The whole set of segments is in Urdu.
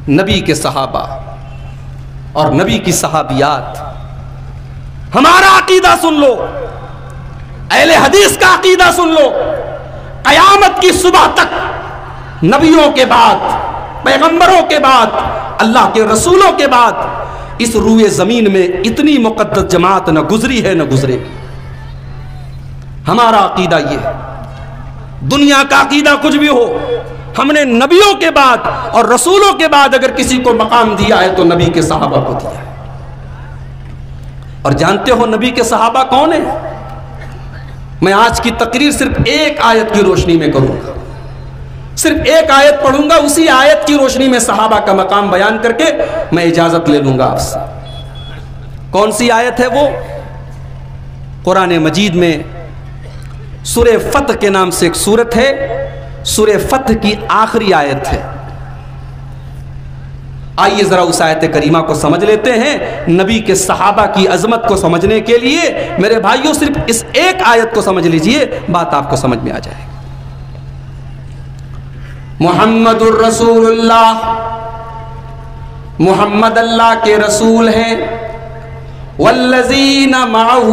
نبی کے صحابہ اور نبی کی صحابیات. ہمارا عقیدہ سن لو, اہل حدیث کا عقیدہ سن لو. قیامت کی صبح تک نبیوں کے بعد, پیغمبروں کے بعد, اللہ کے رسولوں کے بعد اس روئے زمین میں اتنی مقدس جماعت نہ گزری ہے نہ گزرے گی. ہمارا عقیدہ یہ ہے. دنیا کا عقیدہ کچھ بھی ہو, ہم نے نبیوں کے بعد اور رسولوں کے بعد اگر کسی کو مقام دیا ہے تو نبی کے صحابہ کو دیا ہے. اور جانتے ہو نبی کے صحابہ کون ہیں؟ میں آج کی تقریر صرف ایک آیت کی روشنی میں کروں گا, صرف ایک آیت پڑھوں گا. اسی آیت کی روشنی میں صحابہ کا مقام بیان کر کے میں اجازت لے لوں گا آپ سے. کون سی آیت ہے وہ؟ قرآن مجید میں سورہ فتح کے نام سے ایک سورت ہے, سورہ فتح کی آخری آیت ہے. آئیے ذرا اس آیت کریمہ کو سمجھ لیتے ہیں. نبی کے صحابہ کی عظمت کو سمجھنے کے لیے میرے بھائیوں صرف اس ایک آیت کو سمجھ لیجئے, بات آپ کو سمجھ میں آ جائے گی. محمد الرسول اللہ, محمد اللہ کے رسول ہیں. والذین معہ,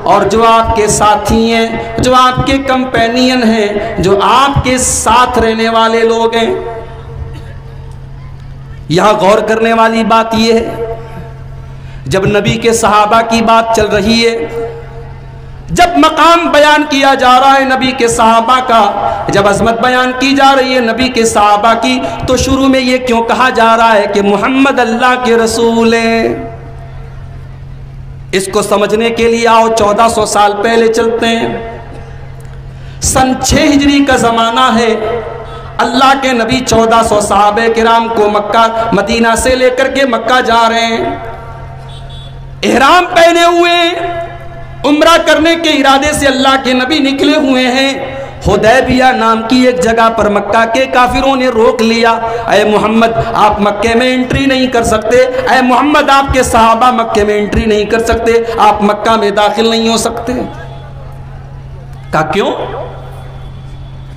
اور جو آپ کے ساتھی ہیں, جو آپ کے کمپینین ہیں, جو آپ کے ساتھ رہنے والے لوگ ہیں. یہاں غور کرنے والی بات یہ ہے, جب نبی کے صحابہ کی بات چل رہی ہے, جب مقام بیان کیا جا رہا ہے نبی کے صحابہ کا, جب عظمت بیان کی جا رہی ہے نبی کے صحابہ کی, تو شروع میں یہ کیوں کہا جا رہا ہے کہ محمد اللہ کے رسول ہیں؟ اس کو سمجھنے کے لیے آؤ 1400 سال پہلے چلتے ہیں. سن 6 ہجری کا زمانہ ہے. اللہ کے نبی 1400 صحابہ کرام کو مکہ مدینہ سے لے کر کے مکہ جا رہے ہیں. احرام پہنے ہوئے, عمرہ کرنے کے ارادے سے اللہ کے نبی نکلے ہوئے ہیں. حدیبیہ نام کی ایک جگہ پر مکہ کے کافروں نے روک لیا. اے محمد آپ مکے میں انٹری نہیں کر سکتے, اے محمد آپ کے صحابہ مکے میں انٹری نہیں کر سکتے, آپ مکہ میں داخل نہیں ہو سکتے. کہا کیوں؟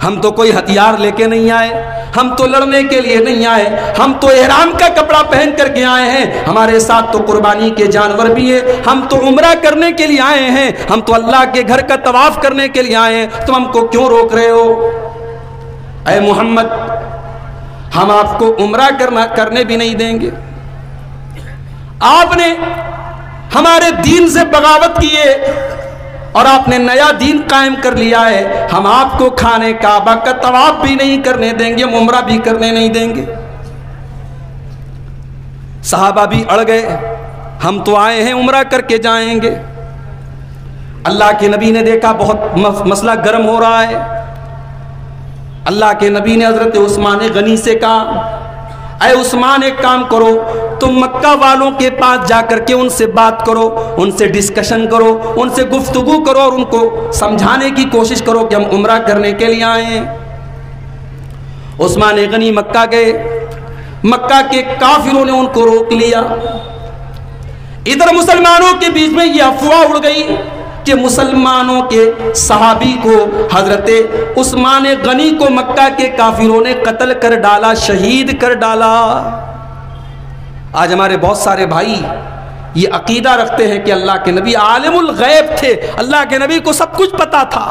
ہم تو کوئی ہتھیار لے کے نہیں آئے, ہم تو لڑنے کے لیے نہیں آئے, ہم تو احرام کا کپڑا پہن کر کے آئے ہیں, ہمارے ساتھ تو قربانی کے جانور بھی ہیں, ہم تو عمرہ کرنے کے لیے آئے ہیں, ہم تو اللہ کے گھر کا طواف کرنے کے لیے آئے ہیں, تم ہم کو کیوں روک رہے ہو؟ اے محمد ہم آپ کو عمرہ کرنے بھی نہیں دیں گے. آپ نے ہمارے دین سے بغاوت کی ہے اور آپ نے نیا دین قائم کر لیا ہے, ہم آپ کو خانے کعبہ کا طواف بھی نہیں کرنے دیں گے, عمرہ بھی کرنے نہیں دیں گے. صحابہ بھی اڑ گئے, ہم تو آئے ہیں عمرہ کر کے جائیں گے. اللہ کے نبی نے دیکھا بہت مسئلہ گرم ہو رہا ہے. اللہ کے نبی نے حضرت عثمان غنی سے کہا, اے عثمان ایک کام کرو, تم مکہ والوں کے پاس جا کر کے ان سے بات کرو, ان سے ڈسکشن کرو, ان سے گفتگو کرو اور ان کو سمجھانے کی کوشش کرو کہ ہم عمرہ کرنے کے لیے آئے ہیں. عثمان غنی مکہ گئے, مکہ کے کافروں نے ان کو روک لیا. ادھر مسلمانوں کے بیچ میں یہ افواہ اڑ گئی کہ مسلمانوں کے صحابی کو, حضرت عثمان غنی کو مکہ کے کافروں نے قتل کر ڈالا, شہید کر ڈالا. آج ہمارے بہت سارے بھائی یہ عقیدہ رکھتے ہیں کہ اللہ کے نبی عالم الغیب تھے, اللہ کے نبی کو سب کچھ پتا تھا.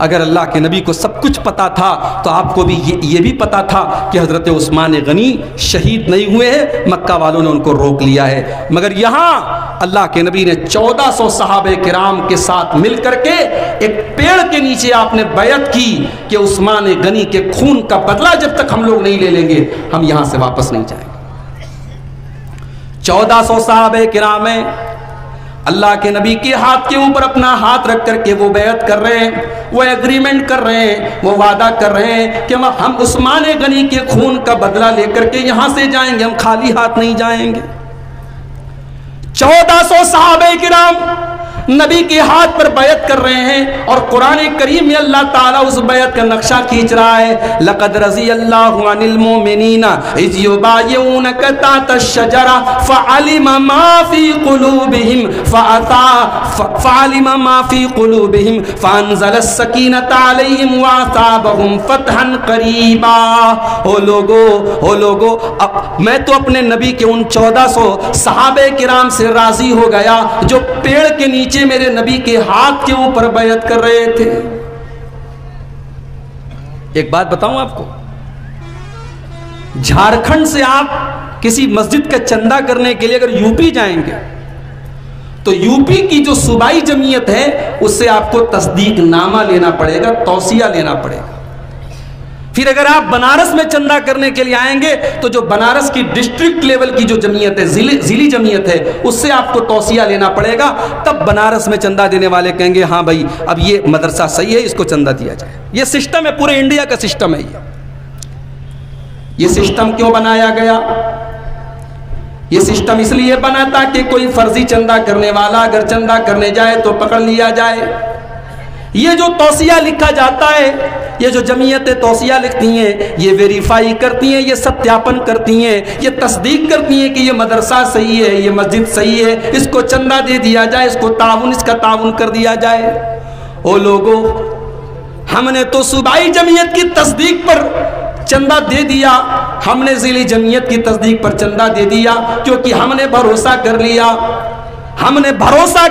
اگر اللہ کے نبی کو سب کچھ پتا تھا تو آپ کو بھی یہ بھی پتا تھا کہ حضرت عثمان غنی شہید نہیں ہوئے ہیں, مکہ والوں نے ان کو روک لیا ہے. مگر یہاں اللہ کے نبی نے 1400 صحابہ کرام کے ساتھ مل کر کے ایک پیڑ کے نیچے آپ نے بیعت کی کہ عثمان غنی کے خون کا بدلہ جب تک ہم لوگ نہیں لے لیں گے ہم یہاں سے واپس نہیں جائیں گے. 1400 صحابہ کرام ہیں, اللہ کے نبی کے ہاتھ کے اوپر اپنا ہاتھ رکھ کر کے وہ بیعت کر رہے ہیں, وہ ایگریمنٹ کر رہے ہیں, وہ وعدہ کر رہے ہیں کہ ہم عثمان غنی کے خون کا بدلہ لے کر کے یہاں سے جائیں گے, ہم خالی ہاتھ نہیں جائیں گے. 1400 صحابہ کرام نبی کے ہاتھ پر بیعت کر رہے ہیں اور قرآن کریم میں اللہ تعالیٰ اس بیعت کا نقشہ کھینچ رہا ہے. لقد رضی اللہ عن المؤمنین اذ یبایعونک تحت الشجرہ فعلم ما فی قلوبہم فعلم ما فی قلوبہم فانزل السکینۃ علیہم واثابہم فتحا قریبا. او لوگو میں تو اپنے نبی کے ان 1400 صحابہ کرام سے راضی ہو گیا جو پیڑ کے نیچے میرے نبی کے ہاتھ کے اوپر بیعت کر رہے تھے. ایک بات بتاؤں آپ کو، جھارکھنڈ سے آپ کسی مسجد کا چندہ کرنے کے لیے اگر یو پی جائیں گے تو یو پی کی جو صوبائی جمعیت ہے اس سے آپ کو تصدیق نامہ لینا پڑے گا، توصیہ لینا پڑے گا. پھر اگر آپ بنارس میں چندہ کرنے کے لیے آئیں گے تو جو بنارس کی ڈسٹرکٹ لیول کی جو جمعیت ہے، ضلعی جمعیت ہے، اس سے آپ کو توصیہ لینا پڑے گا. تب بنارس میں چندہ دینے والے کہیں گے ہاں بھائی اب یہ مدرسہ صحیح ہے، اس کو چندہ دیا جائے. یہ سسٹم ہے، پورے انڈیا کا سسٹم ہے. یہ سسٹم کیوں بنایا گیا؟ یہ سسٹم اس لیے بنا تھا کہ کوئی فرضی چندہ کرنے والا اگر چندہ کرنے جائے تو پکڑ لیا جائے. یہ جو توصیہ لکھا جاتا ہے، یہ جو جمعیتیں توصیہ لکھتی ہیں، یہ ویریفائی کرتی ہیں، یہ ستیاپن کرتی ہیں، یہ تصدیق کرتی ہیں کہ یہ مدرسہ صحیح ہے، یہ مسجد صحیح ہے، اس کو چندہ دے دیا جائے، اس کا تعاون کر دیا جائے. او لوگو، ہم نے تو صوبائی جمعیت کی تصدیق پر چندہ دے دیا، ہم نے ضلعی جمعیت کی تصدیق پر چندہ دے دیا کیونکہ ہم نے بھروسہ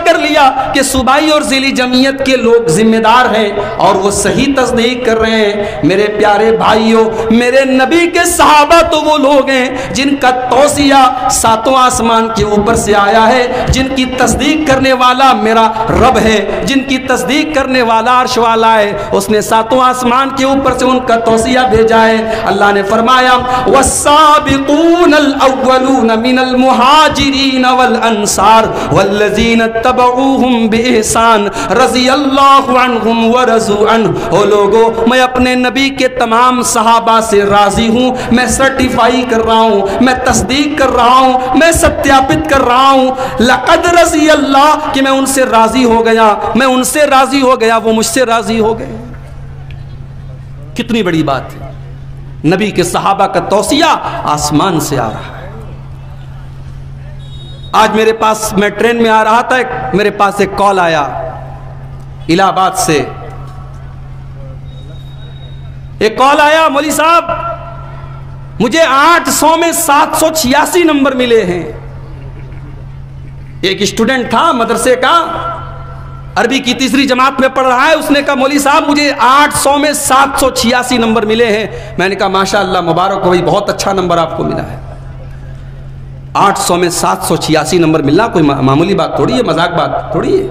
کر لیا کہ صوبائی اور ضلعی جمعیت کے لوگ ذمہ دار ہیں اور وہ صحیح تصدیق کر رہے ہیں. میرے پیارے بھائیوں، میرے نبی کے صحابہ تو وہ لوگ ہیں جن کا توصیہ ساتوں آسمان کے اوپر سے آیا ہے، جن کی تصدیق کرنے والا میرا رب ہے، جن کی تصدیق کرنے والا عرش والا ہے. اس نے ساتوں آسمان کے اوپر سے ان کا توصیہ بھیجا ہے. اللہ نے فرمایا والسابقون الاولون من المہاجرین والانصار والذین اتبعوہم بإحسان رضی اللہ عنہم ورضوا عنہ. او لوگو، میں اپنے نبی کے تمام صحابہ سے راضی ہوں. میں سرٹیفائی کر رہا ہوں، میں تصدیق کر رہا ہوں، میں ستیاپت کر رہا ہوں. لقد رضی اللہ، کہ میں ان سے راضی ہو گیا، میں ان سے راضی ہو گیا، وہ مجھ سے راضی ہو گئے. کتنی بڑی بات ہے. نبی کے صحابہ کا توصیہ آسمان سے آ رہا ہے. آج میرے پاس، میں ٹرین میں آ رہا تھا، میرے پاس ایک کال آیا الہ آباد سے. ایک کال آیا، مولوی صاحب مجھے 800 میں 786 نمبر ملے ہیں. ایک اسٹوڈنٹ تھا مدرسے کا، عربی کی 3ری جماعت میں پڑھ رہا ہے. اس نے کہا مولوی صاحب مجھے 800 میں 786 نمبر ملے ہیں. میں نے کہا ماشاءاللہ، مبارک ہو بھائی، بہت اچھا نمبر آپ کو ملا ہے. 800 میں 786 نمبر ملنا کوئی معمولی بات تھوڑی ہے، مذاق بات تھوڑی ہے.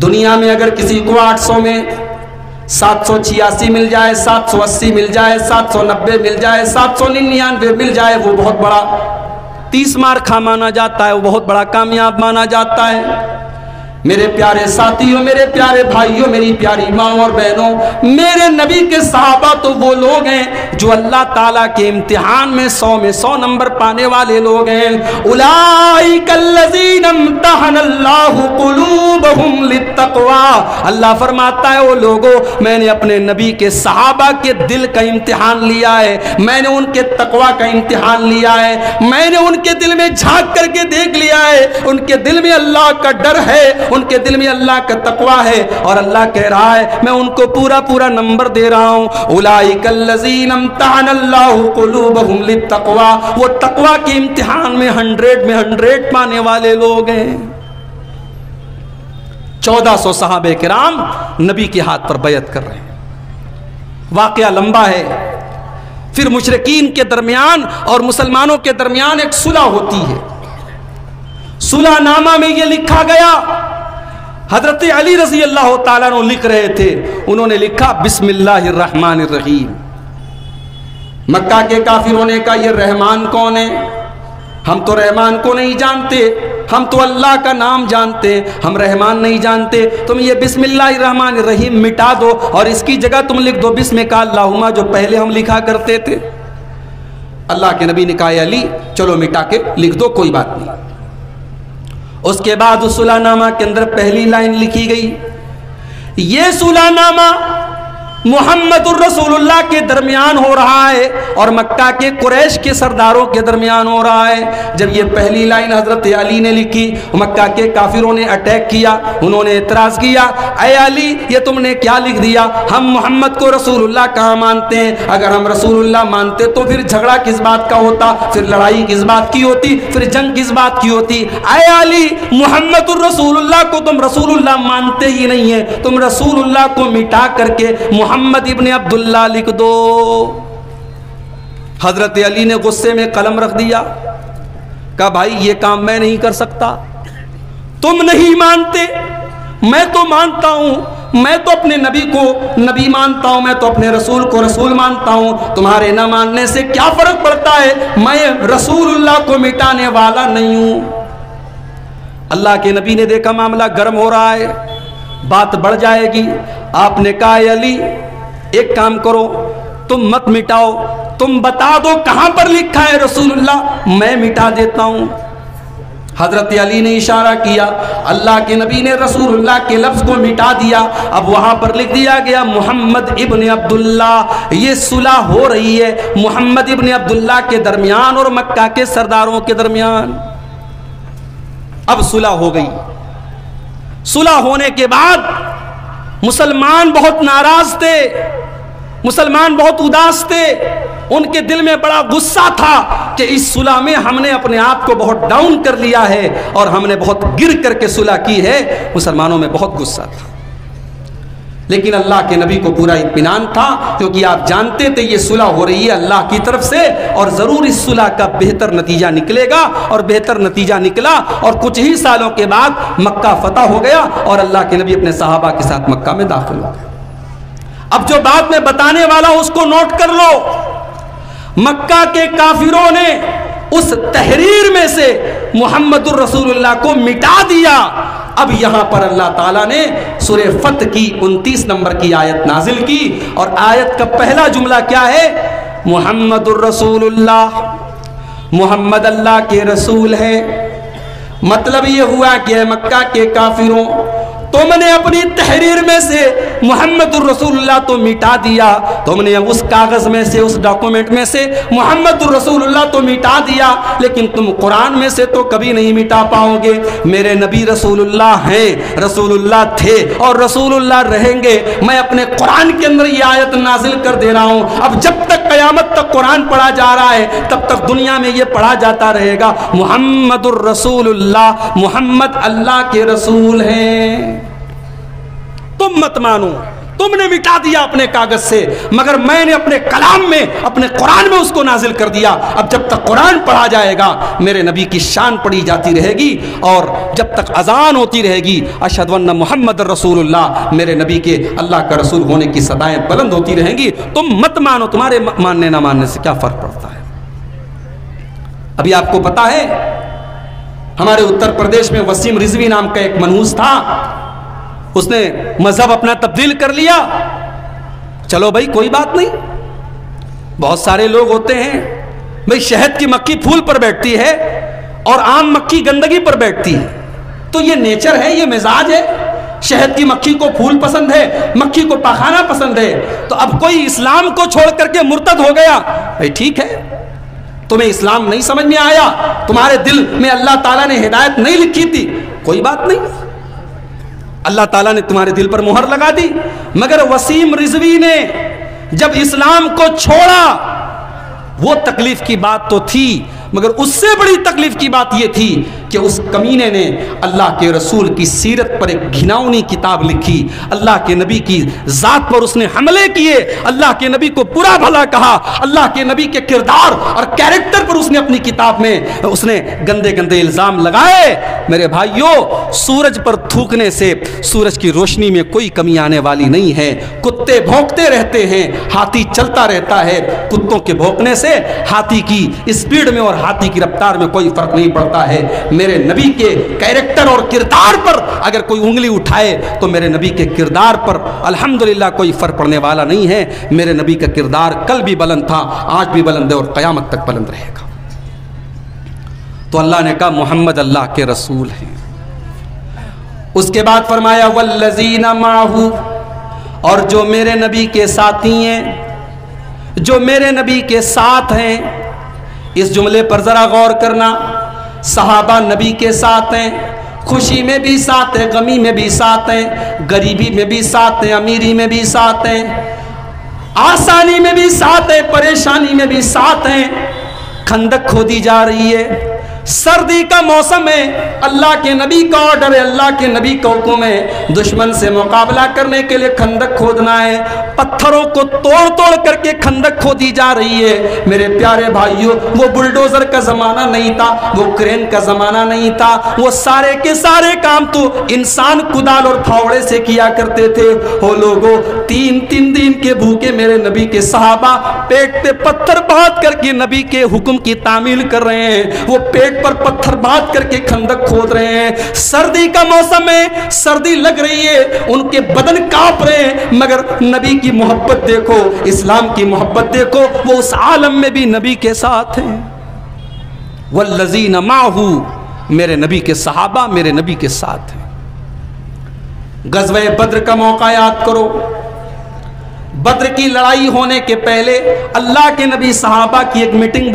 دنیا میں اگر کسی کو 800 میں 786 مل جائے، 780 مل جائے، 790 مل جائے، 799 مل جائے، وہ بہت بڑا 30 مارکہ مانا جاتا ہے، وہ بہت بڑا کامیاب مانا جاتا ہے. میرے پیارے ساتھیوں، میرے پیارے بھائیوں، میری پیاری ماں اور بہنوں، میرے نبی کے صحابہ تو وہ لوگ ہیں جو اللہ تعالیٰ کے امتحان میں 100 میں 100 نمبر پانے والے لوگ ہیں. اولئک الذین امتحن اللہ قلوبہم للتقوی. اللہ فرماتا ہے او لوگو، میں نے اپنے نبی کے صحابہ کے دل کا امتحان لیا ہے، میں نے ان کے تقوی کا امتحان لیا ہے، میں نے ان کے دل میں جھانک کر کے دیکھ لیا ہے. ان کے دل میں اللہ کا ڈر ہے، ان کے دل میں اللہ کا تقوی ہے، اور اللہ کہہ رہا ہے میں ان کو پورا نمبر دے رہا ہوں. اولئک الذین امتحن اللہ قلوبہم للتقوی. وہ تقوی کے امتحان میں 100 پانے والے لوگ ہیں. 1400 صحابہ کرام نبی کے ہاتھ پر بیعت کر رہے ہیں. واقعہ لمبا ہے. پھر مشرکین کے درمیان اور مسلمانوں کے درمیان ایک صلح ہوتی ہے. صلح نامہ میں یہ لکھا گیا، حضرت علی رضی اللہ تعالیٰ عنہ لکھ رہے تھے، انہوں نے لکھا بسم اللہ الرحمن الرحیم. مکہ کے کافروں نے کہا یہ رحمان کون ہے؟ ہم تو رحمان کو نہیں جانتے، ہم تو اللہ کا نام جانتے ہیں، ہم رحمان نہیں جانتے. تم یہ بسم اللہ الرحمن الرحیم مٹا دو اور اس کی جگہ تم لکھ دو بسمک اللہم، جو پہلے ہم لکھا کرتے تھے. اللہ کے نبی نے کہا علی چلو مٹا کے لکھ دو، کوئی بات نہیں. اس کے بعد اس صلح نامہ کے اندر پہلی لائن لکھی گئی، یہ صلح نامہ محمد الرسول اللہ کے درمیان ہو رہا ہے اور مکہ کے قریش کے سرداروں کے درمیان ہو رہا ہے۔ جب یہ پہلی لائن حضرت علی نے لکھی، مکہ کے کافروں نے اٹیک کیا، انہوں نے اعتراض کیا، اے علی یہ تم نے کیا لکھ دیا؟ ہم محمد کو رسول اللہ کہاں مانتے ہیں؟ اگر ہم رسول اللہ مانتے تو پھر جھگڑا کس بات کا ہوتا، پھر لڑائی کس بات کی ہوتی، پھر جنگ کس بات کی ہوتی؟ اے علی محمد الرسول اللہ کو تم رسول اللہ مانتے ہی نہیں ہیں، تم رسول اللہ کو مٹا کر کے محمد ابن عبداللہ لکھ دو۔ حضرت علی نے غصے میں قلم رکھ دیا، کہا بھائی یہ کام میں نہیں کر سکتا، تم نہیں مانتے، میں تو مانتا ہوں، میں تو اپنے نبی کو نبی مانتا ہوں، میں تو اپنے رسول کو رسول مانتا ہوں، تمہارے نہ ماننے سے کیا فرق پڑتا ہے؟ میں رسول اللہ کو مٹانے والا نہیں ہوں۔ اللہ کے نبی نے دیکھا معاملہ گرم ہو رہا ہے، بات بڑھ جائے گی، آپ نے کہا اے علی ایک کام کرو، تم مت مٹاؤ، تم بتا دو کہاں پر لکھا ہے رسول اللہ، میں مٹا دیتا ہوں۔ حضرت علی نے اشارہ کیا، اللہ کے نبی نے رسول اللہ کے لفظ کو مٹا دیا، اب وہاں پر لکھ دیا گیا محمد ابن عبداللہ۔ یہ صلح ہو رہی ہے محمد ابن عبداللہ کے درمیان اور مکہ کے سرداروں کے درمیان۔ اب صلح ہو گئی، صلح ہونے کے بعد مسلمان بہت ناراض تھے، مسلمان بہت اداس تھے، ان کے دل میں بڑا غصہ تھا کہ اس صلح میں ہم نے اپنے آپ کو بہت ڈاؤن کر لیا ہے اور ہم نے بہت گر کر کے صلح کی ہے۔ مسلمانوں میں بہت غصہ تھا، لیکن اللہ کے نبی کو پورا اطمینان تھا، کیونکہ آپ جانتے تھے یہ صلح ہو رہی ہے اللہ کی طرف سے اور ضرور اس صلح کا بہتر نتیجہ نکلے گا، اور بہتر نتیجہ نکلا اور کچھ ہی سالوں کے بعد مکہ فتح ہو گیا اور اللہ کے نبی اپنے صحابہ کے ساتھ مکہ میں داخل ہو گئے۔ اب جو بات میں بتانے والا اس کو نوٹ کر لو، مکہ کے کافروں نے اس تحریر میں سے محمد الرسول اللہ کو مٹا دیا۔ اب یہاں پر اللہ تعالیٰ نے سورہ فتح کی 29 نمبر کی آیت نازل کی، اور آیت کا پہلا جملہ کیا ہے؟ محمد الرسول اللہ، محمد اللہ کے رسول ہے۔ مطلب یہ ہوا کہ مکہ کے کافروں، تم نے اپنی تحریر میں سے محمد الرسول اللہ تو مٹا دیا، تم نے اس کاغذ میں سے اس ڈاکومنٹ میں سے محمد الرسول اللہ تو مٹا دیا، لیکن تم قرآن میں سے تو کبھی نہیں مٹا پاؤ گے۔ میرے نبی رسول اللہ ہیں، رسول اللہ تھے اور رسول اللہ رہیں گے۔ میں اپنے قرآن کے اندر یہ آیت نازل کر دے رہا ہوں، اب جب تک قیامت تک قرآن پڑھا جا رہا ہے تب تک دنیا میں یہ پڑھا جاتا رہے گا، محمد الرسول اللہ، محمد اللہ کے رسول ہیں۔ تم مت مانو، تم نے مٹا دیا اپنے کاغذ سے، مگر میں نے اپنے کلام میں، اپنے قرآن میں اس کو نازل کر دیا۔ اب جب تک قرآن پڑھا جائے گا میرے نبی کی شان پڑھی جاتی رہے گی، اور جب تک اذان ہوتی رہے گی اشہد ان محمد رسول اللہ، میرے نبی کے اللہ کا رسول ہونے کی صدائیں بلند ہوتی رہیں گی۔ تم مت مانو، تمہارے ماننے نہ ماننے سے کیا فرق پڑتا ہے؟ ابھی آپ کو پتا ہے ہمارے اتر پردیش میں وسیم رضوی نام کا ایک منحوس تھا، اس نے مذہب اپنا تبدیل کر لیا۔ چلو بھائی کوئی بات نہیں، بہت سارے لوگ ہوتے ہیں بھائی شہد کی مکھی پھول پر بیٹھتی ہے اور عام مکھی گندگی پر بیٹھتی ہے، تو یہ نیچر ہے، یہ مزاج ہے۔ شہد کی مکھی کو پھول پسند ہے، مکھی کو پاخانہ پسند ہے، تو اب کوئی اسلام کو چھوڑ کر کے مرتد ہو گیا، بھائی ٹھیک ہے، تمہیں اسلام نہیں سمجھ میں آیا، تمہارے دل میں اللہ تعالیٰ نے ہدایت نہیں لکھی تھی، کوئی بات نہیں، اللہ تعالیٰ نے تمہارے دل پر مہر لگا دی۔ مگر وسیم رضوی نے جب اسلام کو چھوڑا، وہ تکلیف کی بات تو تھی، مگر اس سے بڑی تکلیف کی بات یہ تھی کہ اس کمینے نے اللہ کے رسول کی سیرت پر ایک گھناؤنی کتاب لکھی، اللہ کے نبی کی ذات پر اس نے حملے کیے، اللہ کے نبی کو برا بھلا کہا، اللہ کے نبی کے کردار اور کیریکٹر پر اس نے اپنی کتاب میں اس نے گندے گندے الزام لگائے۔ میرے بھائیوں، سورج پر تھوکنے سے سورج کی روشنی میں کوئی کمی آنے والی نہیں ہے۔ کتے بھونکتے رہتے ہیں، ہاتھی چلتا رہتا ہے، کتوں کے بھونکنے سے ہاتھی کی اسپیڈ میں اور ہاتھی کی رفتار میں کوئی فرق نہیں پڑتا ہے۔ میرے نبی کے کیریکٹر اور کردار پر اگر کوئی انگلی اٹھائے تو میرے نبی کے کردار پر الحمدللہ کوئی فرق پڑنے والا نہیں ہے۔ میرے نبی کا کردار کل بھی بلند تھا، آج بھی بلند ہے اور قیامت تک بلند رہے گا۔ تو اللہ نے کہا محمد اللہ کے رسول ہیں۔ اس کے بعد فرمایا والذین معہو، اور جو میرے نبی کے ساتھی ہیں، جو میرے نبی کے ساتھ ہیں۔ اس جملے پر ذرا غور کرنا، صحابہ نبی کے ساتھ ہیں، خوشی میں بھی ساتھ ہیں، غمی میں بھی ساتھ ہیں، غریبی میں بھی ساتھ ہیں، امیری میں بھی ساتھ ہیں، آسانی میں بھی ساتھ ہیں، پریشانی میں بھی ساتھ ہیں۔ خندق کھودی جا رہی ہے، سردی کا موسم ہے، اللہ کے نبی کا آرڈر ہے، اللہ کے نبی کا حکم ہے، دشمن سے مقابلہ کرنے کے لیے خندق کھودنا ہے۔ پتھروں کو توڑ توڑ کر کے خندق کھودی جا رہی ہے۔ میرے پیارے بھائیوں، وہ بلڈوزر کا زمانہ نہیں تھا، وہ کرین کا زمانہ نہیں تھا، وہ سارے کے سارے کام تو انسان کدال اور پھاوڑے سے کیا کرتے تھے۔ وہ لوگوں تین دن کے بھوکے میرے نبی کے صحابہ پیٹ پہ پتھر باندھ کر کے نبی کے حکم کی تعمیل کر رہے ہیں، وہ پیٹ پر پتھر باندھ کر کے خندق کھود رہے ہیں۔ سردی کا موسم ہے، سردی لگ رہی ہے، ان کے بدن کانپ رہے ہیں، مگر نبی کی محبت دیکھو، اسلام کی محبت دیکھو، وہ اس عالم میں بھی نبی کے ساتھ ہیں۔ والذین معہو، میرے نبی کے صحابہ میرے نبی کے ساتھ ہیں۔ غزوہ بدر کا موقع یاد کرو، بدر کی لڑائی ہونے کے پہلے اللہ کے نبی صحابہ کی ایک میٹنگ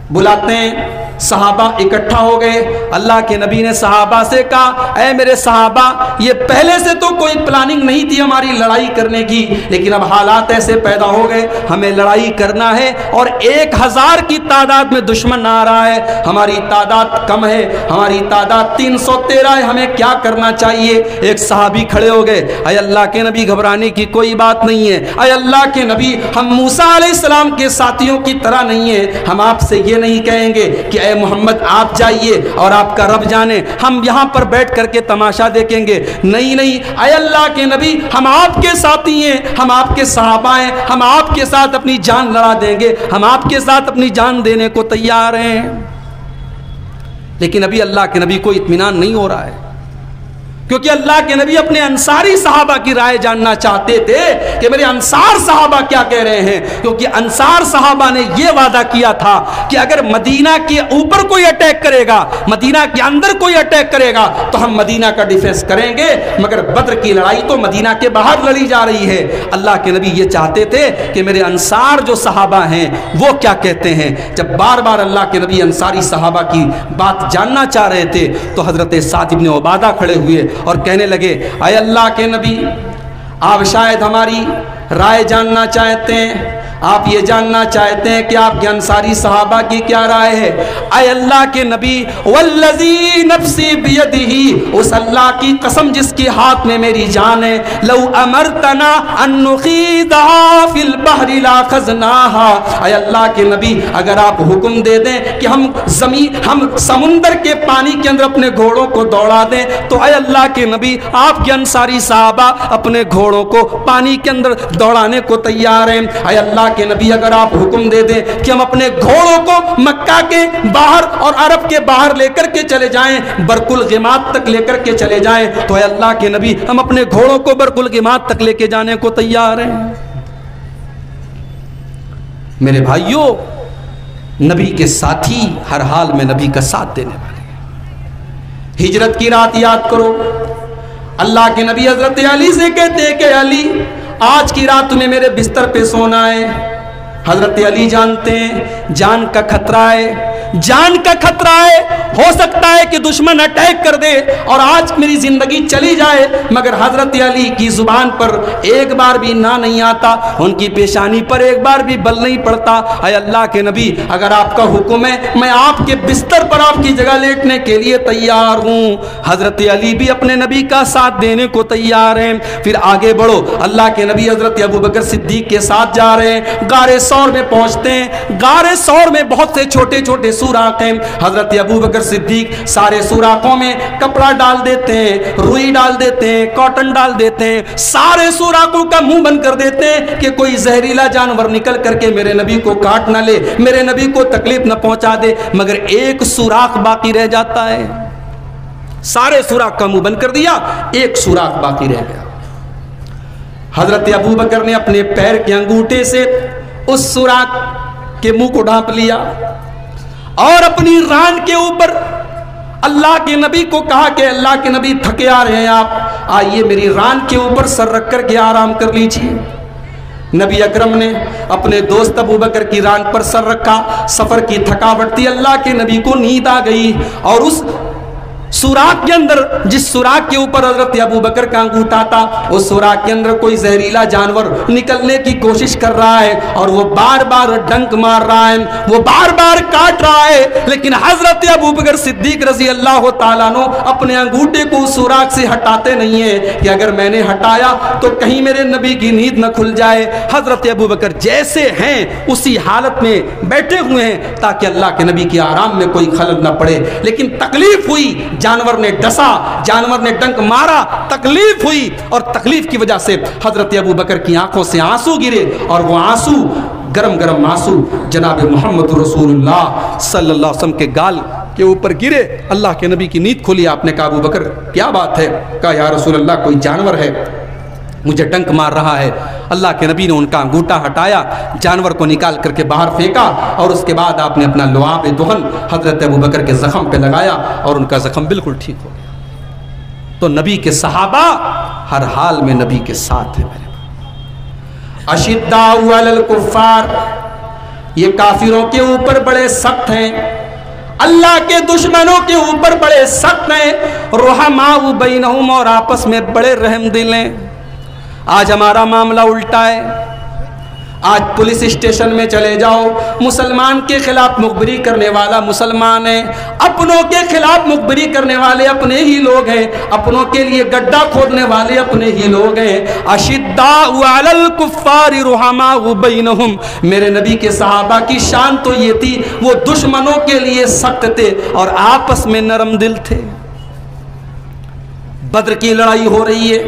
بلاتے ہیں، صحابہ اکٹھا ہو گئے۔ اللہ کے نبی نے صحابہ سے کہا، اے میرے صحابہ، یہ پہلے سے تو کوئی پلاننگ نہیں تھی ہماری لڑائی کرنے کی، لیکن اب حالات ایسے پیدا ہو گئے، ہمیں لڑائی کرنا ہے، اور 1000 کی تعداد میں دشمن آ رہا ہے، ہماری تعداد کم ہے، ہماری تعداد 313 ہے، ہمیں کیا کرنا چاہیے؟ ایک صحابی کھڑے ہو گئے، اے اللہ کے نبی گھبرانے کی کوئی بات نہیں ہے، اے اللہ کے نبی ہم موسیٰ علیہ السلام کے ساتھیوں کی طرح نہیں ہیں، ہم آپ سے یہ نہیں کہیں گے کہ اے محمد آپ جائیے اور آپ کا رب جانے، ہم یہاں پر بیٹھ کر کے تماشا دیکھیں گے، نہیں، اے اللہ کے نبی ہم آپ کے ساتھی ہیں، ہم آپ کے صحابہ ہیں، ہم آپ کے ساتھ اپنی جان لڑا دیں گے، ہم آپ کے ساتھ اپنی جان دینے کو تیار ہیں۔ لیکن ابھی اللہ کے نبی کو اطمینان نہیں ہو رہا ہے، کیونکہ اللہ کے نبی اپنے انصاری صحابہ کی رائے جاننا چاہتے تھے کہ میرے انصار صحابہ کیا کہہ رہے ہیں، کیونکہ انصار صحابہ نے یہ وعدہ کیا تھا کہ اگر مدینہ کے اوپر کوئی اٹیک کرے گا، مدینہ کے اندر کوئی اٹیک کرے گا تو ہم مدینہ کا ڈیفنس کریں گے، مگر بدر کی لڑائی تو مدینہ کے باہر لڑی جا رہی ہے۔ اللہ کے نبی یہ چاہتے تھے کہ میرے انصار جو صحابہ ہیں وہ کیا کہتے ہیں۔ جب بار بار اللہ کے نبی انصاری صحابہ کی بات جاننا چاہ رہے تھے تو حضرت سعد بن عبادہ کھڑے ہوئے اور کہنے لگے، اے اللہ کے نبی آپ شاید ہماری رائے جاننا چاہتے ہیں، آپ یہ جاننا چاہتے ہیں کہ آپ کے انصاری صحابہ کی کیا رائے ہے۔ اے اللہ کے نبی والذی نفسی بیدہ، اس اللہ کی قسم جس کے ہاتھ میں میری جان ہے، لو امرتنا ان نخیدها فی البحر لاخذناها، اے اللہ کے نبی اگر آپ حکم دے دیں کہ ہم سمندر کے پانی کے اندر اپنے گھوڑوں کو دوڑا دیں تو اے اللہ کے نبی آپ کے انصاری صحابہ اپنے گھوڑوں کو پانی کے اندر دوڑانے کو تیار ہیں۔ اے اللہ کے نبی اگر آپ حکم دے دیں کہ ہم اپنے گھوڑوں کو مکہ کے باہر اور عرب کے باہر لے کر کے چلے جائیں، برق الغماد تک لے کر کے چلے جائیں، تو اے اللہ کے نبی ہم اپنے گھوڑوں کو برق الغماد تک لے کے جانے کو تیار ہیں۔ میرے بھائیوں، نبی کے ساتھی ہر حال میں نبی کا ساتھ دینے والے ہیں۔ ہجرت کی رات یاد کرو، اللہ کے نبی حضرت علی سے کہتے ہیں کہ علی آج کی رات تمہیں میرے بستر پہ سونا ہے۔ حضرت علی جانتے ہیں جان کا خطرہ ہے، جان کا خطرہ ہے، ہو سکتا ہے کہ دشمن اٹیک کر دے اور آج میری زندگی چلی جائے، مگر حضرت علی کی زبان پر ایک بار بھی نہ نہیں آتا، ان کی پیشانی پر ایک بار بھی بل نہیں پڑتا۔ اے اللہ کے نبی اگر آپ کا حکم ہے میں آپ کے بستر پر آپ کی جگہ لیٹنے کے لیے تیار ہوں۔ حضرت علی بھی اپنے نبی کا ساتھ دینے کو تیار ہیں۔ پھر آگے بڑھو، اللہ کے نبی حضرت ابوبکر صدیق کے ساتھ جا رہے ہیں، غار ثور میں پہنچتے ہیں۔ غار ثور میں بہت سے چھوٹے چھوٹے سوراخ ہیں، حضرت ابوبکر صدیق سارے سوراخوں میں کپڑا ڈال دیتے ہیں، روئی ڈال دیتے ہیں، کاٹن ڈال دیتے ہیں، سارے سوراخوں کا منہ بند کر دیتے ہیں کہ کوئی زہریلا جانور نکل کر کے میرے نبی کو کاٹ نہ لے، میرے نبی کو تکلیف نہ پہنچا دے، مگر ایک سوراخ باقی رہ جاتا ہے۔ سارے سوراخ کا منہ بند کر دیا، ایک سوراخ باقی رہ گیا۔ حضرت ابوبکر نے اپنے پیر کے انگوٹھے سے اس سوراخ کے منہ کو ڈھانپ لیا اور اپنی ران کے اوپر اللہ کے نبی کو کہا کہ اللہ کے نبی تھکے آ رہے ہیں آپ، آئیے میری ران کے اوپر سر رکھ کر کے آرام کر لیجیے۔ نبی اکرم نے اپنے دوست ابو بکر کی ران پر سر رکھا، سفر کی تھکاوٹ تھی، اللہ کے نبی کو نیند آ گئی، اور اس سوراخ کے اندر، جس سوراخ کے اوپر حضرت ابو بکر کا انگوٹھا تھا، اس سوراخ کے اندر کوئی زہریلا جانور نکلنے کی کوشش کر رہا ہے، اور وہ بار بار ڈنک مار رہا ہے، وہ بار بار کاٹ رہا ہے، لیکن حضرت ابو بکر صدیق رضی اللہ تعالیٰ عنہ اپنے انگوٹھے کو اس سوراخ سے ہٹاتے نہیں ہیں کہ اگر میں نے ہٹایا تو کہیں میرے نبی کی نیند نہ کھل جائے۔ حضرت ابو بکر جیسے ہیں اسی حالت میں بیٹھے ہوئے ہیں تاکہ اللہ کے نبی کے آرام میں کوئی خلل نہ پڑے، لیکن تکلیف ہوئی، جانور نے ڈسا، جانور نے ڈنک مارا، تکلیف ہوئی، اور تکلیف کی وجہ سے حضرت ابو بکر کی آنکھوں سے آنسو گرے، اور وہ آنسو گرم گرم آنسو جناب محمد رسول اللہ صلی اللہ علیہ وسلم کے گال کے اوپر گرے۔ اللہ کے نبی کی نیند کھلی، آپ نے کہا ابو بکر کیا بات ہے؟ کہا یا رسول اللہ کوئی جانور ہے مجھے ڈنک مار رہا ہے۔ اللہ کے نبی نے ان کا انگوٹھا ہٹایا، جانور کو نکال کر کے باہر پھینکا، اور اس کے بعد آپ نے اپنا لعاب دہن حضرت ابو بکر کے زخم پہ لگایا، اور ان کا زخم بالکل ٹھیک ہو گیا۔ تو نبی کے صحابہ ہر حال میں نبی کے ساتھ ہیں۔ اشداء علی الکفار، یہ کافروں کے اوپر بڑے سخت ہیں، اللہ کے دشمنوں کے اوپر بڑے سخت ہیں، رحماء بینہم، اور آپس میں بڑے رحم دل ہیں۔ آج ہمارا معاملہ الٹا ہے، آج پولیس اسٹیشن میں چلے جاؤ، مسلمان کے خلاف مخبری کرنے والا مسلمان ہے، اپنوں کے خلاف مخبری کرنے والے اپنے ہی لوگ ہیں، اپنوں کے لیے گڈھا کھودنے والے اپنے ہی لوگ ہیں۔ اشداء علی الکفار رحماء بینہم، میرے نبی کے صحابہ کی شان تو یہ تھی وہ دشمنوں کے لیے سخت تھے اور آپس میں نرم دل تھے۔ بدر کی لڑائی ہو رہی ہے،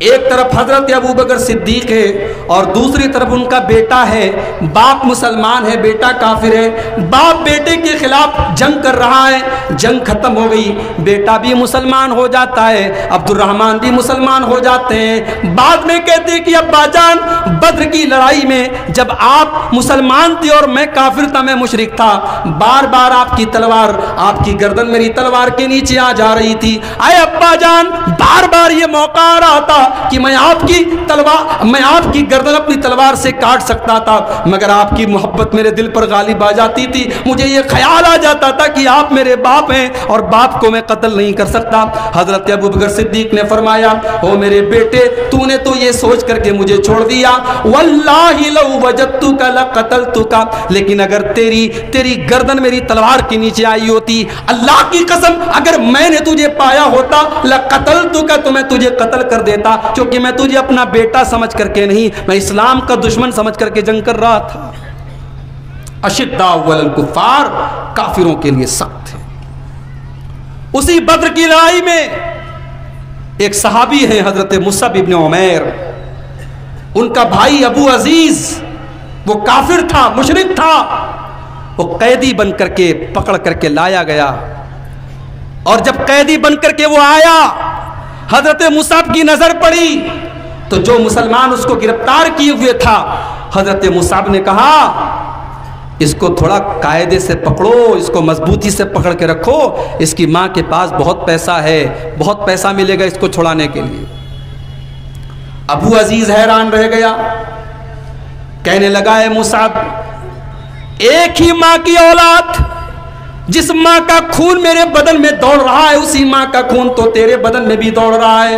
ایک طرف حضرت ابو بکر صدیق ہے اور دوسری طرف ان کا بیٹا ہے، باپ مسلمان ہے بیٹا کافر ہے، باپ بیٹے کے خلاف جنگ کر رہا ہے، جنگ ختم ہو گئی، بیٹا بھی مسلمان ہو جاتا ہے، عبد الرحمن بھی مسلمان ہو جاتے ہیں۔ بعد میں کہتے ہیں کہ ابا جان بدر کی لڑائی میں جب آپ مسلمان تھے اور میں کافر تھا، میں مشرک تھا، بار بار آپ کی تلوار، آپ کی گردن میری تلوار کے نیچے آ جا رہی تھی، اے ابا جان بار بار یہ موقع آ رہا تھا کہ میں آپ کی گردن اپنی تلوار سے کاٹ سکتا تھا، مگر آپ کی محبت میرے دل پر غالب آ جاتی تھی، مجھے یہ خیال آ جاتا تھا کہ آپ میرے باپ ہیں اور باپ کو میں قتل نہیں کر سکتا۔ حضرت ابو بکر صدیق نے فرمایا او میرے بیٹے تو نے تو یہ سوچ کر کے مجھے چھوڑ دیا، واللہ لو وجدتک لقتلتک، لیکن اگر تیری گردن میری تلوار کے نیچے آئی ہوتی، اللہ کی قسم اگر میں نے تجھے پایا ہوتا لقتلتک، تو میں تجھے قتل کر دیتا، کیونکہ میں تجھے اپنا بیٹا سمجھ کر کے نہیں، میں اسلام کا دشمن سمجھ کر کے جنگ کر رہا تھا۔ اشداء علی الکفار، کافروں کے لیے سخت ہے۔ اسی بدر کی لڑائی میں ایک صحابی ہیں حضرت مصعب ابن عمیر، ان کا بھائی ابو عزیز، وہ کافر تھا، مشرک تھا، وہ قیدی بن کر کے پکڑ کر کے لایا گیا، اور جب قیدی بن کر کے وہ آیا، حضرت مصعب کی نظر پڑی تو جو مسلمان اس کو گرفتار کیے ہوئے تھا، حضرت مصعب نے کہا اس کو تھوڑا قاعدے سے پکڑو، اس کو مضبوطی سے پکڑ کے رکھو، اس کی ماں کے پاس بہت پیسہ ہے، بہت پیسہ ملے گا اس کو چھڑانے کے لیے۔ ابو عزیز حیران رہ گیا، کہنے لگا اے مصعب، ایک ہی ماں کی اولاد، جس ماں کا خون میرے بدن میں دوڑ رہا ہے اسی ماں کا خون تو تیرے بدن میں بھی دوڑ رہا ہے،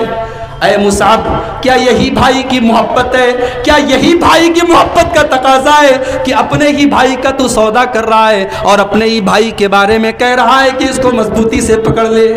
اے مصعب کیا یہی بھائی کی محبت ہے؟ کیا یہی بھائی کی محبت کا تقاضا ہے کہ اپنے ہی بھائی کا تو سودا کر رہا ہے اور اپنے ہی بھائی کے بارے میں کہہ رہا ہے کہ اس کو مضبوطی سے پکڑ لے؟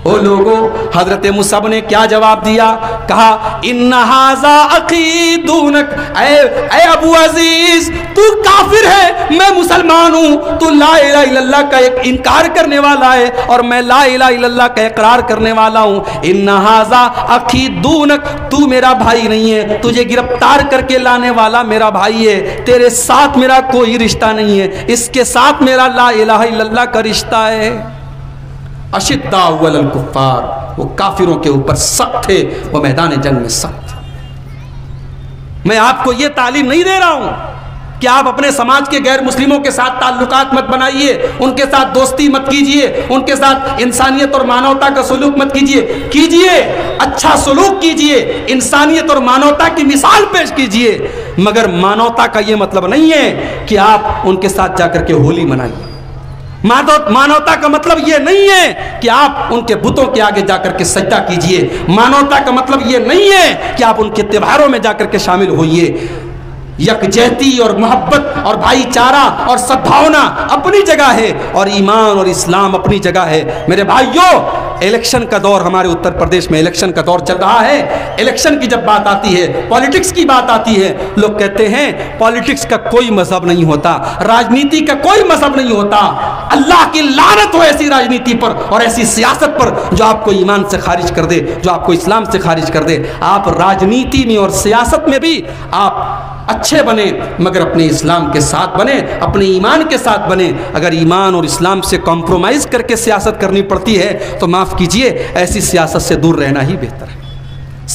او لوگو، حضرت مصعب نے کیا جواب دیا؟ کہا ان ھذا اخی دونک، اے ابو عزیز تو کافر ہے، میں مسلمان ہوں، تو لا الہ الا اللہ کا ایک انکار کرنے والا ہے اور میں لا الہ الا اللہ کا اقرار کرنے والا ہوں، ان ھذا اخی دونک، تو میرا بھائی نہیں ہے، تجھے گرفتار کر کے لانے والا میرا بھائی ہے، تیرے ساتھ میرا کوئی رشتہ نہیں ہے، اس کے ساتھ میرا لا الہ الا اللہ کا رشتہ ہے۔ اشداء علی الکفار، وہ کافروں کے اوپر سخت تھے، وہ میدان جنگ میں سخت تھے۔ میں آپ کو یہ تعلیم نہیں دے رہا ہوں کہ آپ اپنے سماج کے غیر مسلموں کے ساتھ تعلقات مت بنائیے، ان کے ساتھ دوستی مت کیجیے، ان کے ساتھ انسانیت اور مانوتا کا سلوک مت کیجیے، اچھا سلوک کیجیے، انسانیت اور مانوتا کی مثال پیش کیجیے، مگر مانوتا کا یہ مطلب نہیں ہے کہ آپ ان کے ساتھ جا کر کے ہولی منائیے۔ مانوتا کا مطلب یہ نہیں ہے کہ آپ ان کے بتوں کے آگے جا کر کے سجدہ کیجئے۔ مانوتا کا مطلب یہ نہیں ہے کہ آپ ان کے تہواروں میں جا کر کے شامل ہوئیے۔ یکجہتی اور محبت اور بھائی چارہ اور سدبھاونا اپنی جگہ ہے، اور ایمان اور اسلام اپنی جگہ ہے۔ میرے بھائیوں، الیکشن کا دور ہمارے اتر پردیش میں الیکشن کا دور چل رہا ہے۔ الیکشن کی جب بات آتی ہے، پالیٹکس کی بات آتی ہے، لوگ کہتے ہیں پالیٹکس کا کوئی مذہب نہیں ہوتا، راجنیتی کا کوئی مذہب نہیں ہوتا۔ اللہ کی لعنت ہو ایسی راجنیتی پر اور ایسی سیاست پر جو آپ کو ایمان سے خارج کر دے، جو آپ کو اسلام سے خارج کر دے۔ آپ راجنیتی میں اور سیاست میں بھی آپ اچھے بنیں، مگر اپنے اسلام کے ساتھ بنیں، اپنے ایمان کے ساتھ بنیں۔ اگر ایمان اور اسلام سے کمپرومائز کر کے سیاست کرنی پڑتی ہے تو معاف کیجئے، ایسی سیاست سے دور رہنا ہی بہتر ہے۔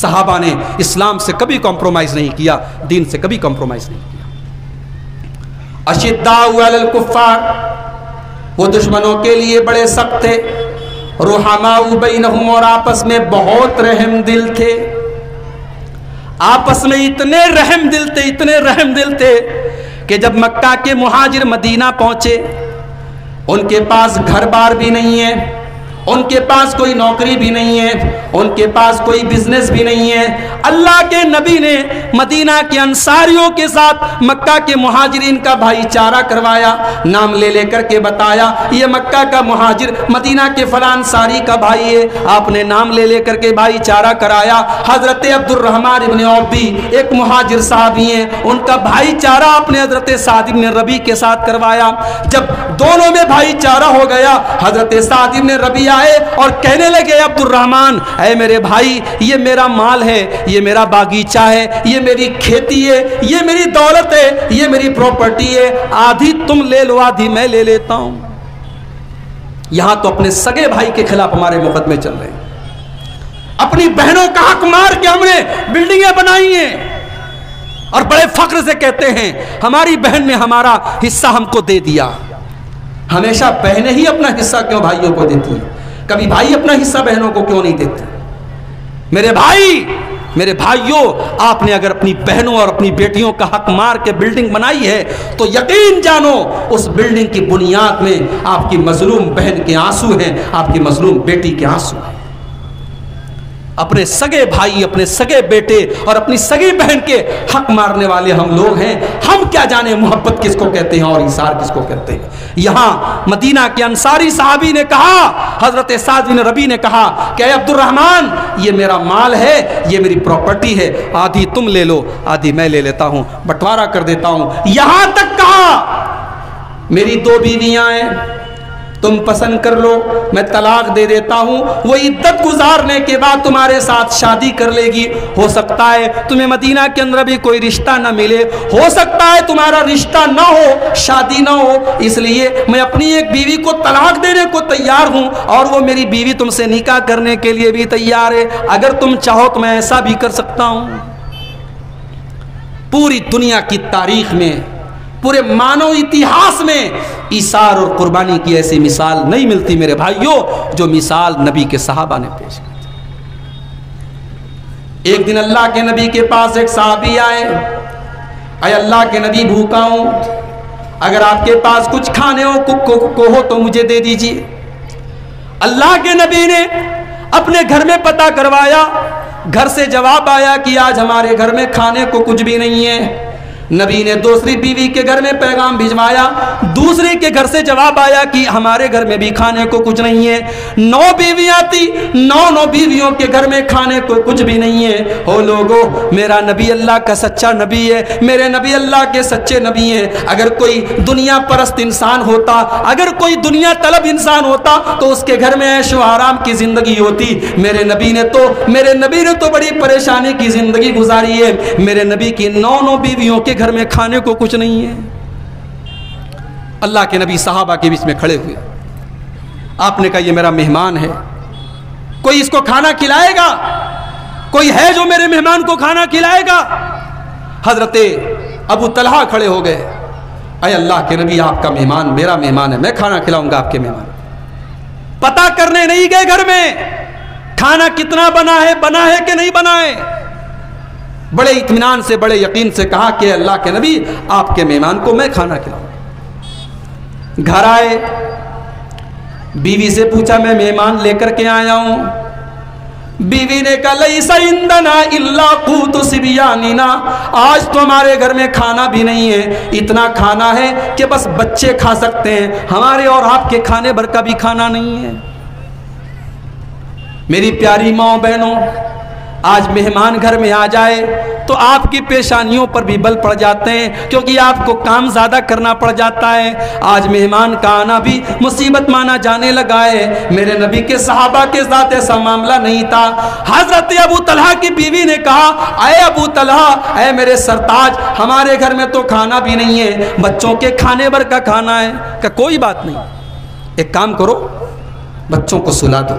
صحابہ نے اسلام سے کبھی کمپرومائز نہیں کیا، دین سے کبھی کمپرومائز نہیں کیا۔ اشداء علی الکفار، وہ دشمنوں کے لیے بڑے سخت تھے، رحماء بینہم، اور آپس میں بہت رحم دل تھے۔ آپس میں اتنے رحم دل تھے کہ جب مکہ کے مہاجر مدینہ پہنچے، ان کے پاس گھر بار بھی نہیں ہے، ان کے پاس کوئی نوکری بھی نہیں ہے، ان کے پاس کوئی بزنس بھی نہیں ہے۔ اللہ کے نبی نے مدینہ کے انصاریوں کے ساتھ مکہ کے مہاجرین کا بھائی چارہ کروایا، نام لے کر کے بتایا یہ مکہ کا مہاجر مدینہ کے فلاں انصاری کا بھائی ہے۔ آپ نے نام لے کر کے بھائی چارہ کرایا۔ حضرت عبد الرحمن ابن عوف بھی ایک مہاجر صحابی ہیں، ان کا بھائی چارہ اپنے حضرت سعد ابن ربی کے ساتھ کروایا۔ جب دونوں میں بھائی چارہ ہو گیا، حضرت سعد ابن ربی آئے اور کہنے لگے عبد الرحمن، اے میرے بھائی، یہ میرا مال ہے، یہ میرا باغیچہ ہے، یہ میری کھیتی ہے، یہ میری دولت ہے، یہ میری پراپرٹی ہے، آدھی تم لے لو آدھی میں لے لیتا ہوں۔ یہاں تو اپنے سگے بھائی کے خلاف ہمارے مقدمے چل رہے ہیں، اپنی بہنوں کا حق مار کے ہم نے بلڈنگیں بنائی ہیں اور بڑے فخر سے کہتے ہیں ہماری بہن نے ہمارا حصہ ہم کو دے دیا۔ ہمیشہ بہنیں ہی اپنا حصہ کیوں بھائیوں کو دیتی ہیں؟ کبھی بھائی اپنا حصہ بہنوں کو کیوں نہیں دیتے؟ میرے بھائیوں، آپ نے اگر اپنی بہنوں اور اپنی بیٹیوں کا حق مار کے بلڈنگ بنائی ہے تو یقین جانو اس بلڈنگ کی بنیاد میں آپ کی مظلوم بہن کے آنسو ہیں، آپ کی مظلوم بیٹی کے آنسو ہیں۔ اپنے سگے بھائی، اپنے سگے بیٹے اور اپنی سگی بہن کے حق مارنے والے ہم لوگ ہیں۔ ہم کیا جانے محبت کس کو کہتے ہیں اور ایثار کس کو کہتے ہیں۔ یہاں مدینہ کے انصاری صحابی نے کہا، حضرت سعد بن ربی نے کہا کہ اے عبد الرحمن، یہ میرا مال ہے، یہ میری پراپرٹی ہے، آدھی تم لے لو آدھی میں لے لیتا ہوں، بٹوارا کر دیتا ہوں۔ یہاں تک کہا میری 2 بیویاں ہیں، تم پسند کر لو، میں طلاق دے دیتا ہوں، وہ عدت گزارنے کے بعد تمہارے ساتھ شادی کر لے گی۔ ہو سکتا ہے تمہیں مدینہ کے اندر بھی کوئی رشتہ نہ ملے، ہو سکتا ہے تمہارا رشتہ نہ ہو، شادی نہ ہو، اس لیے میں اپنی ایک بیوی کو طلاق دینے کو تیار ہوں اور وہ میری بیوی تم سے نکاح کرنے کے لیے بھی تیار ہے۔ اگر تم چاہو تو میں ایسا بھی کر سکتا ہوں۔ پوری دنیا کی تاریخ میں، پورے مانو اتہاس میں ایثار اور قربانی کی ایسی مثال نہیں ملتی میرے بھائیوں جو مثال نبی کے صحابہ نے پیش کی تھی۔ ایک دن اللہ کے نبی کے پاس ایک صحابی آئے، اے اللہ کے نبی بھوکا ہوں، اگر آپ کے پاس کچھ کھانے کو ہو تو مجھے دے دیجیے۔ اللہ کے نبی نے اپنے گھر میں پتہ کروایا، گھر سے جواب آیا کہ آج ہمارے گھر میں کھانے کو کچھ بھی نہیں ہے۔ نبی نے دوسری بیوی کے گھر میں پیغام بھجوایا، دوسری کے گھر سے جواب آیا کہ ہمارے گھر میں بھی کھانے کو کچھ نہیں ہے۔ 9 بیویاں تھی، 9 بیویوں کے گھر میں کھانے کو کچھ بھی نہیں ہے۔ ہو لوگو، میرا نبی اللہ کا سچا نبی ہے، میرے نبی اللہ کے سچے نبی ہیں۔ اگر کوئی دنیا پرست انسان ہوتا، اگر کوئی دنیا طلب انسان ہوتا تو اس کے گھر میں عیش و آرام کی زندگی ہوتی۔ میرے نبی نے تو بڑی پریشانی کی زندگی گزاری ہے۔ میرے نبی کی 9 بیویوں کے گھر میں کھانے کو کچھ نہیں ہے۔ اللہ کے نبی صحابہ کے بیچ میں کھڑے ہوئے، آپ نے کہا یہ میرا مہمان ہے، کوئی اس کو کھانا کھلائے گا؟ کوئی ہے جو میرے مہمان کو کھانا کھلائے گا؟ حضرت ابو طلحہ کھڑے ہو گئے، اے اللہ کے نبی آپ کا مہمان میرا مہمان ہے، میں کھانا کھلاؤں گا آپ کے مہمان۔ پتہ کرنے نہیں گئے گھر میں کھانا کتنا بنا ہے کہ نہیں بنا ہے، بڑے اطمینان سے بڑے یقین سے کہا کہ اللہ کے نبی آپ کے مہمان کو میں کھانا کھلاؤں گا۔ گھر آئے، بیوی سے پوچھا میں مہمان لے کر کے آیا ہوں۔ بیوی نے کہا لیس عندنا الا قوت صبیاننا، آج تو ہمارے گھر میں کھانا بھی نہیں ہے، اتنا کھانا ہے کہ بس بچے کھا سکتے ہیں، ہمارے اور آپ کے کھانے بھر کا بھی کھانا نہیں ہے۔ میری پیاری ماں بہنوں، آج مہمان گھر میں آ جائے تو آپ کی پیشانیوں پر بھی بل پڑ جاتے ہیں، کیونکہ آپ کو کام زیادہ کرنا پڑ جاتا ہے۔ آج مہمان کا آنا بھی مصیبت مانا جانے لگا ہے۔ میرے نبی کے صحابہ کے ساتھ ایسا معاملہ نہیں تھا۔ حضرت ابو طلحہ کی بیوی نے کہا اے ابو طلحہ، اے میرے سرتاج، ہمارے گھر میں تو کھانا بھی نہیں ہے، بچوں کے کھانے بھر کا کھانا ہے۔ کہ کوئی بات نہیں، ایک کام کرو، بچوں کو سلا دو،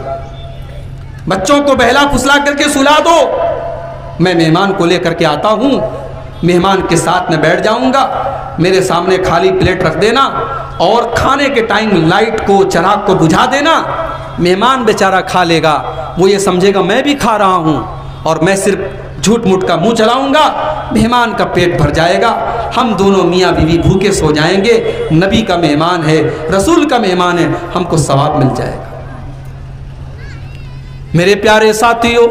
بچوں کو بہلا پھسلا کر کے سلا دو، میں مہمان کو لے کر کے آتا ہوں، مہمان کے ساتھ میں بیٹھ جاؤں گا، میرے سامنے خالی پلیٹ رکھ دینا اور کھانے کے ٹائم لائٹ کو چراغ کو بجھا دینا، مہمان بیچارہ کھا لے گا، وہ یہ سمجھے گا میں بھی کھا رہا ہوں، اور میں صرف جھوٹ موٹ کا منہ چلاؤں گا، مہمان کا پیٹ بھر جائے گا، ہم دونوں میاں بیوی بھوکے سو جائیں گے، نبی کا مہمان ہے، رسول کا مہمان ہے، ہم کو ثواب مل جائے گا۔ میرے پیارے ساتھیوں،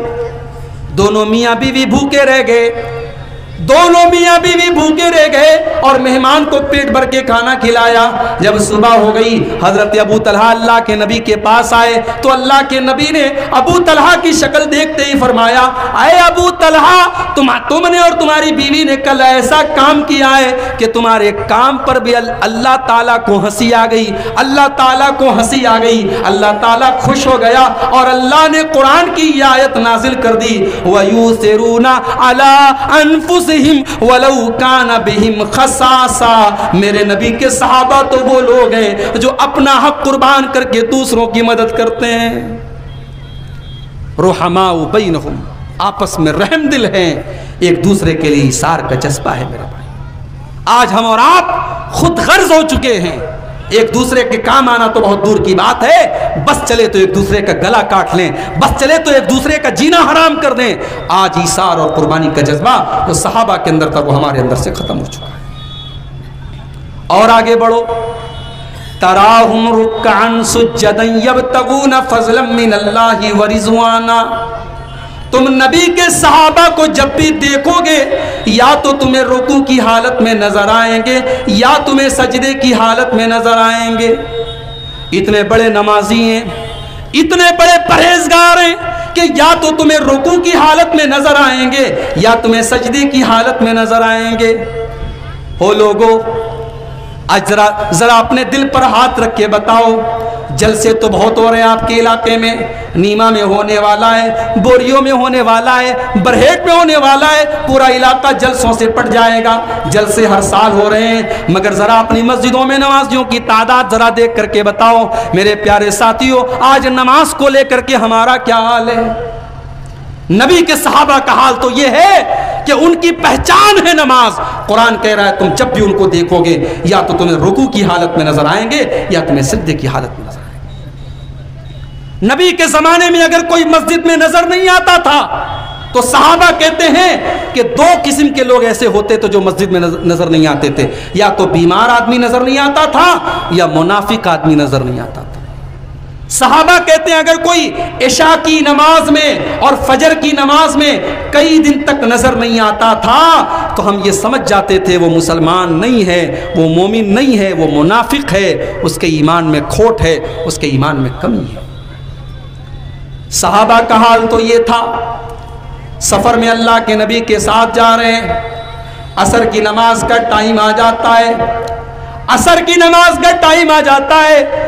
دونوں میاں بیوی بھوکے رہ گئے، دونوں میاں بیوی بھوکے رہ گئے اور مہمان کو پیٹ بھر کے کھانا کھلایا۔ جب صبح ہو گئی، حضرت ابو طلحہ اللہ کے نبی کے پاس آئے تو اللہ کے نبی نے ابو طلحہ کی شکل دیکھتے ہی فرمایا اے ابو طلحہ، تم نے اور تمہاری بیوی نے کل ایسا کام کیا ہے کہ تمہارے کام پر بھی اللہ تعالیٰ کو ہنسی آ گئی، اللہ تعالیٰ کو ہنسی آ گئی، اللہ تعالیٰ خوش ہو گیا، اور اللہ نے قرآن کی یہ آیت نازل کر دی وَيُؤْثِرُونَ عَلَىٰ أَنفُسِهِمْ وَلَوْ كَانَ بِهِمْ خَصَاصَةٌ۔ میرے نبی کے صحابہ تو وہ لوگ ہیں جو اپنا حق قربان کر کے دوسروں کی مدد کرتے ہیں۔ رحماء بینہم، آپس میں رحم دل ہیں، ایک دوسرے کے لیے ایثار کا جذبہ ہے۔ میرا بھائی، آج ہم اور آپ خود غرض ہو چکے ہیں، ایک دوسرے کے کام آنا تو بہت دور کی بات ہے، بس چلے تو ایک دوسرے کا گلا کاٹ لیں، بس چلے تو ایک دوسرے کا جینا حرام کر دیں۔ آج ایثار اور قربانی کا جذبہ جو صحابہ کے اندر تھا وہ ہمارے اندر سے ختم ہو چکا ہے۔ اور آگے بڑھو، تراہم رکعا سجدا یبتغون فضلا من اللہ ورضوانا۔ تم نبی کے صحابہ کو جب بھی دیکھو گے یا تو تمہیں رکوع کی حالت میں نظر آئیں گے یا تمہیں سجدے کی حالت میں نظر آئیں گے۔ اتنے بڑے نمازی ہیں، اتنے بڑے پرہیزگار ہیں کہ یا تو تمہیں رکوع کی حالت میں نظر آئیں گے یا تمہیں سجدے کی حالت میں نظر آئیں گے۔ ہو لوگو، آج ذرا اپنے دل پر ہاتھ رکھ کے بتاؤ، جلسے تو بہت ہو رہے ہیں آپ کے علاقے میں، نیما میں ہونے والا ہے، بوریوں میں ہونے والا ہے، برہیٹ میں ہونے والا ہے، پورا علاقہ جلسوں سے پٹ جائے گا، جلسے ہر سال ہو رہے ہیں، مگر ذرا اپنی مسجدوں میں نمازیوں کی تعداد ذرا دیکھ کر کے بتاؤ میرے پیارے ساتھیوں، آج نماز کو لے کر کے ہمارا کیا حال ہے؟ نبی کے صحابہ کا حال تو یہ ہے کہ ان کی پہچان ہے نماز۔ قرآن کہہ رہا ہے تم جب بھی ان کو دیکھو گے یا تو تمہیں رکوع کی حالت میں نظر آئیں گے یا تمہیں سجدے کی حالت میں نظر آئیں گے۔ نبی کے زمانے میں اگر کوئی مسجد میں نظر نہیں آتا تھا تو صحابہ کہتے ہیں کہ دو قسم کے لوگ ایسے ہوتے تو جو مسجد میں نظر نہیں آتے تھے، یا تو بیمار آدمی نظر نہیں آتا تھا یا منافق آدمی نظر نہیں آتا تھا۔ صحابہ کہتے ہیں اگر کوئی عشاء کی نماز میں اور فجر کی نماز میں کئی دن تک نظر نہیں آتا تھا تو ہم یہ سمجھ جاتے تھے وہ مسلمان نہیں ہے، وہ مومن نہیں ہے، وہ منافق ہے، اس کے ایمان میں کھوٹ ہے، اس کے ایمان میں کمی ہے۔ صحابہ کا حال تو یہ تھا، سفر میں اللہ کے نبی کے ساتھ جا رہے ہیں، عصر کی نماز کا ٹائم آ جاتا ہے، عصر کی نماز کا ٹائم آ جاتا ہے،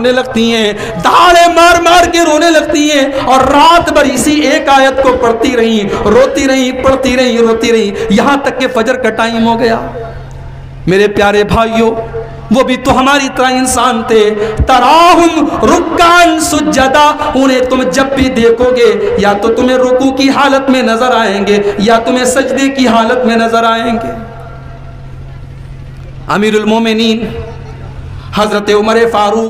رونے لگتی ہیں، دہاڑے مار مار کے رونے لگتی ہیں، اور رات بھر اسی ایک آیت کو پڑھتی رہی، روتی رہی، پڑھتی رہی، روتی رہی، یہاں تک کہ فجر کا ٹائم ہو گیا۔ میرے پیارے بھائیوں، وہ بھی تو ہماری طرح انسان تھے، تراہم رکعن سجدہ، انہیں تم جب بھی دیکھو گے یا تو تمہیں رکوع کی حالت میں نظر آئیں گے یا تمہیں سجدے کی حالت میں نظر آئیں گے۔ امیر المومنین حضرت عمر فاروق